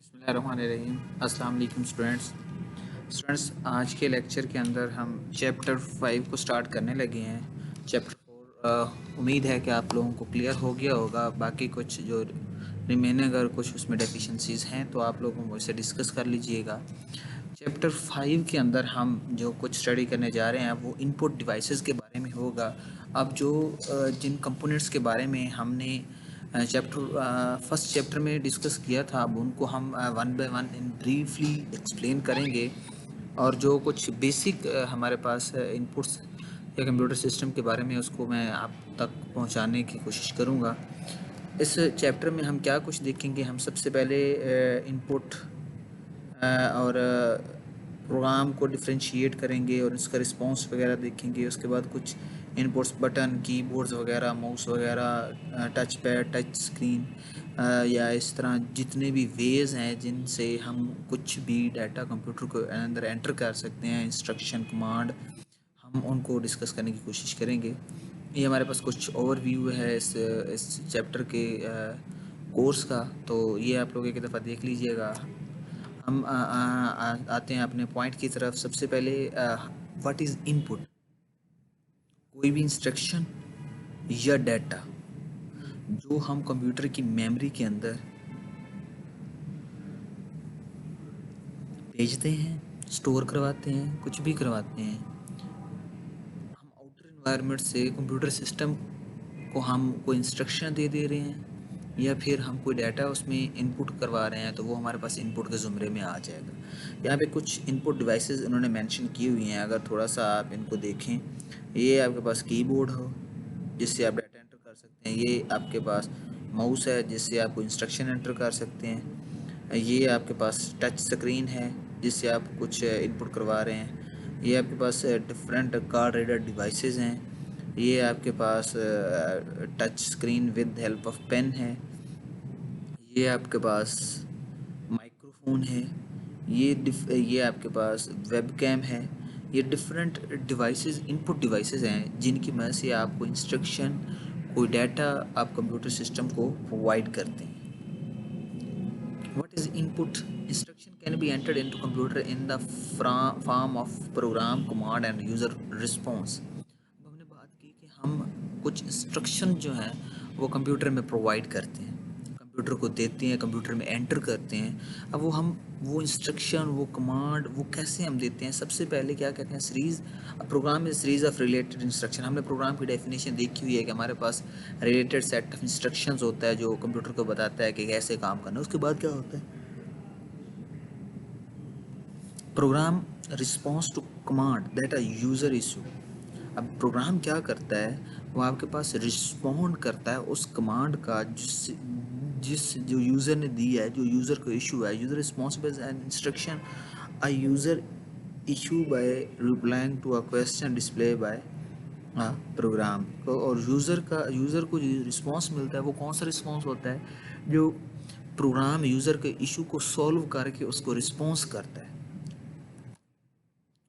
बिस्मिल्लाहिर्रहमानिर्रहीम। अस्सलाम वालेकुम स्टूडेंट्स, आज के लेक्चर के अंदर हम चैप्टर 5 को स्टार्ट करने लगे हैं। चैप्टर 4 उम्मीद है कि आप लोगों को क्लियर हो गया होगा। बाकी कुछ जो रिमेनिंग अगर कुछ उसमें डेफिशिएंसीज हैं तो आप लोगों मुझसे डिस्कस कर लीजिएगा। चैप्टर 5 के अंदर हम जो कुछ स्टडी करने जा रहे हैं वो इनपुट डिवाइसेस के बारे में होगा। अब जो जिन कंपोनेंट्स के बारे में हमने फर्स्ट चैप्टर में डिस्कस किया था, अब उनको हम one by one in briefly explain करेंगे। और जो कुछ बेसिक हमारे पास इनपुट्स या कंप्यूटर सिस्टम के बारे में उसको मैं आप तक पहुंचाने की कोशिश करूंगा। इस चैप्टर में हम क्या कुछ देखेंगे, हम सबसे पहले इनपुट और प्रोग्राम को डिफ्रेंशिएट करेंगे और इसका रिस्पांस वगैरह देखेंगे। उसके बाद कुछ इनपुट्स बटन, कीबोर्ड्स वगैरह, माउस वगैरह, टच पैड, टच स्क्रीन या इस तरह जितने भी वेज हैं जिनसे हम कुछ भी डाटा कंप्यूटर को अंदर एंटर कर सकते हैं, इंस्ट्रक्शन, कमांड, हम उनको डिस्कस करने की कोशिश करेंगे। ये हमारे पास कुछ ओवरव्यू है इस चैप्टर के कोर्स का, तो ये आप लोग एक दफ़ा देख लीजिएगा। हम आते हैं अपने पॉइंट की तरफ। सबसे पहले व्हाट इज़ इनपुट? कोई भी इंस्ट्रक्शन या डाटा जो हम कंप्यूटर की मेमोरी के अंदर भेजते हैं, स्टोर करवाते हैं, कुछ भी करवाते हैं। हम आउटर इन्वायरमेंट से कंप्यूटर सिस्टम को हम कोई इंस्ट्रक्शन दे रहे हैं या फिर हम कोई डाटा उसमें इनपुट करवा रहे हैं, तो वो हमारे पास इनपुट के ज़ुमरे में आ जाएगा। यहाँ पे कुछ इनपुट डिवाइसेस उन्होंने मेंशन की हुई हैं। अगर थोड़ा सा आप इनको देखें, ये आपके पास कीबोर्ड हो जिससे आप डाटा एंटर कर सकते हैं। ये आपके पास माउस है जिससे आप कोई इंस्ट्रक्शन एंटर कर सकते हैं। ये आपके पास टच स्क्रीन है जिससे आप कुछ इनपुट करवा रहे हैं। ये आपके पास डिफरेंट कार्ड रीडर डिवाइसेस हैं। ये आपके पास touch screen with help of pen है। ये आपके पास माइक्रोफोन है। ये आपके पास वेबकैम है। ये डिफरेंट डिवाइसेस, इनपुट डिवाइसेस हैं जिनकी मदद से आपको इंस्ट्रक्शन, कोई डाटा आप कंप्यूटर सिस्टम को प्रोवाइड करते हैं। What is input? Instruction can be entered into computer in the form of program, command and user response. अब हमने बात की कि हम कुछ इंस्ट्रक्शन जो हैं वो कंप्यूटर में प्रोवाइड करते हैं, कंप्यूटर को देते हैं, कंप्यूटर में एंटर करते हैं। अब वो इंस्ट्रक्शन, वो कमांड, वो कैसे हम देते हैं? सबसे पहले क्या कहते हैं, series program is series of related instruction. हमने प्रोग्राम की डेफिनेशन देखी हुई है कि हमारे पास रिलेटेड सेट ऑफ इंस्ट्रक्शंस होता है जो कंप्यूटर को बताता है कि कैसे काम करना है। उसके बाद क्या होता है, program response to command that a user issue. अब प्रोग्राम क्या करता है, वो आपके पास रिस्पॉन्ड करता है उस कमांड का जिस जिस जो यूज़र ने दी है, जो यूज़र को इशू है। User responsible an instruction a user issue by replying to a question display by program को। और यूज़र को जो रिस्पॉन्स मिलता है वो कौन सा रिस्पॉन्स होता है, जो प्रोग्राम यूज़र के इशू को सॉल्व करके उसको रिस्पॉन्स करता है।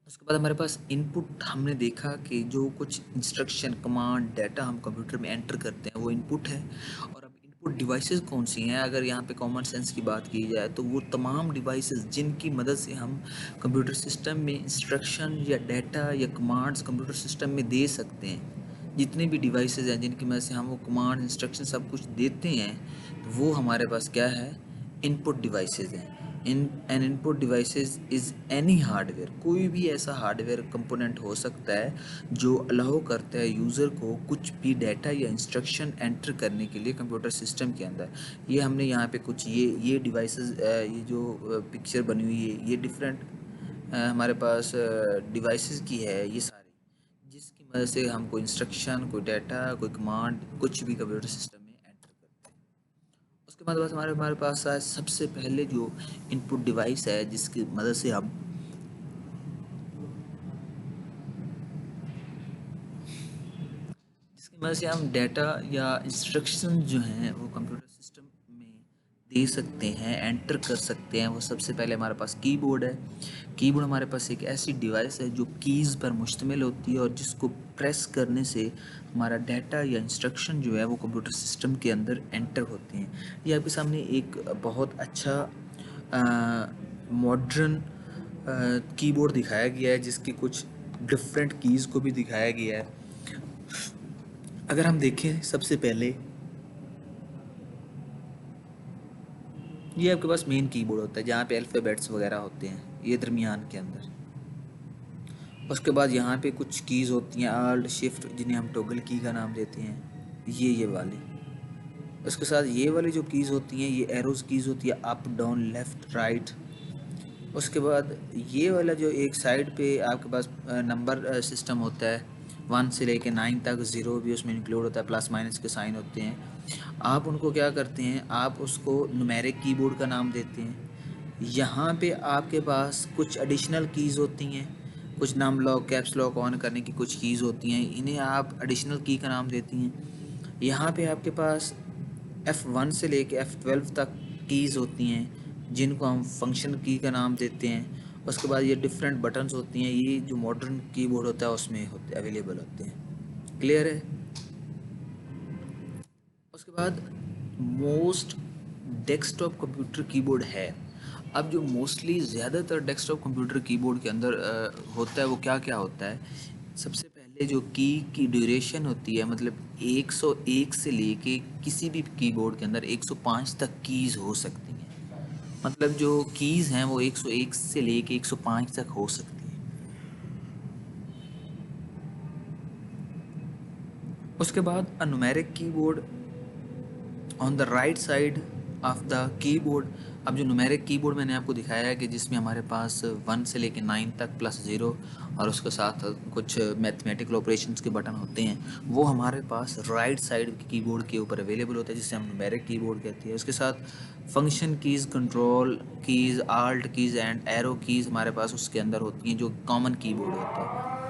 उसके बाद हमारे पास इनपुट, हमने देखा कि जो कुछ इंस्ट्रक्शन, कमांड, डाटा हम कंप्यूटर में एंटर करते हैं वो इनपुट है। और अब इनपुट डिवाइसेस कौन सी हैं? अगर यहाँ पे कॉमन सेंस की बात की जाए तो वो तमाम डिवाइसेस जिनकी मदद से हम कंप्यूटर सिस्टम में इंस्ट्रक्शन या डाटा या कमांड्स कंप्यूटर सिस्टम में दे सकते हैं। जितने भी डिवाइसेस हैं जिनकी मदद से हम वो कमांड, इंस्ट्रक्शन सब कुछ देते हैं, तो वो हमारे पास क्या है, इनपुट डिवाइसेस हैं। In an input devices is any hardware, कोई भी ऐसा हार्डवेयर कंपोनेंट हो सकता है जो अलाउ करता है यूज़र को कुछ भी डाटा या इंस्ट्रक्शन एंटर करने के लिए कंप्यूटर सिस्टम के अंदर। ये हमने यहाँ पे कुछ ये डिवाइसेस, ये जो पिक्चर बनी हुई है, ये डिफरेंट हमारे पास डिवाइसेस की है ये सारी, जिसकी मदद से हम कोई इंस्ट्रक्शन, कोई डाटा, कोई कमांड, कुछ भी कंप्यूटर सिस्टम में एंटर करते हैं। उसके बाद बस हमारे हमारे पास है सबसे पहले जो इनपुट डिवाइस है जिसकी मदद से हम डाटा या इंस्ट्रक्शन जो हैं वो कंप्यूटर सिस्टम में दे सकते हैं, एंटर कर सकते हैं। वो सबसे पहले हमारे पास कीबोर्ड है। कीबोर्ड हमारे पास एक ऐसी डिवाइस है जो कीज़ पर मुश्तमिल होती है और जिसको प्रेस करने से हमारा डाटा या इंस्ट्रक्शन जो है वो कंप्यूटर सिस्टम के अंदर एंटर होते हैं। ये आपके सामने एक बहुत अच्छा मॉडर्न कीबोर्ड दिखाया गया है जिसकी कुछ डिफरेंट कीज़ को भी दिखाया गया है। अगर हम देखें सबसे पहले ये आपके पास मेन कीबोर्ड होता है जहाँ पे अल्फ़ाबेट्स वगैरह होते हैं, ये दरमियान के अंदर। उसके बाद यहाँ पे कुछ कीज़ होती हैं आल्ट शिफ्ट, जिन्हें हम टॉगल की का नाम देते हैं, ये वाली। उसके साथ ये वाली जो कीज़ होती हैं ये एरोज़ कीज़ होती है, अप डाउन लेफ़्ट राइट। उसके बाद ये वाला जो एक साइड पे आपके पास नंबर सिस्टम होता है 1 से लेके 9 तक, ज़ीरो भी उसमें इंक्लूड होता है, प्लस माइनस के साइन होते हैं। आप उनको क्या करते हैं, आप उसको न्यूमेरिक कीबोर्ड का नाम देते हैं। यहाँ पे आपके पास कुछ एडिशनल कीज़ होती हैं, कुछ num lock caps lock on करने की कुछ कीज़ होती हैं, इन्हें आप एडिशनल की का नाम देती हैं। यहाँ पे आपके पास F1 से लेके F12 तक कीज़ होती हैं जिनको हम फंक्शन की का नाम देते हैं। उसके बाद ये डिफरेंट बटन्स होती हैं, ये जो मॉडर्न कीबोर्ड होता है उसमें होते अवेलेबल होते हैं। क्लियर है? उसके बाद मोस्ट डेस्कटॉप कंप्यूटर कीबोर्ड है। अब जो मोस्टली ज़्यादातर डेस्कटॉप कंप्यूटर कीबोर्ड के अंदर होता है वो क्या क्या होता है। सबसे पहले जो की ड्यूरेशन होती है, मतलब 101 से लेके किसी भी कीबोर्ड के अंदर 105 तक कीज़ हो सकती हैं। मतलब जो कीज़ हैं वो 101 से लेके 105 तक हो सकती हैं। उसके बाद a numeric keyboard on the right side of the keyboard. अब जो न्यूमेरिक कीबोर्ड मैंने आपको दिखाया है कि जिसमें हमारे पास 1 से लेके 9 तक प्लस ज़ीरो और उसके साथ कुछ मैथमेटिकल ऑपरेशंस के बटन होते हैं, वो हमारे पास राइट साइड के कीबोर्ड के ऊपर अवेलेबल होता है, जिसे हम न्यूमेरिक कीबोर्ड कहते हैं। उसके साथ function keys, control keys, alt keys and arrow keys हमारे पास उसके अंदर होती हैं, जो कॉमन कीबोर्ड होता है।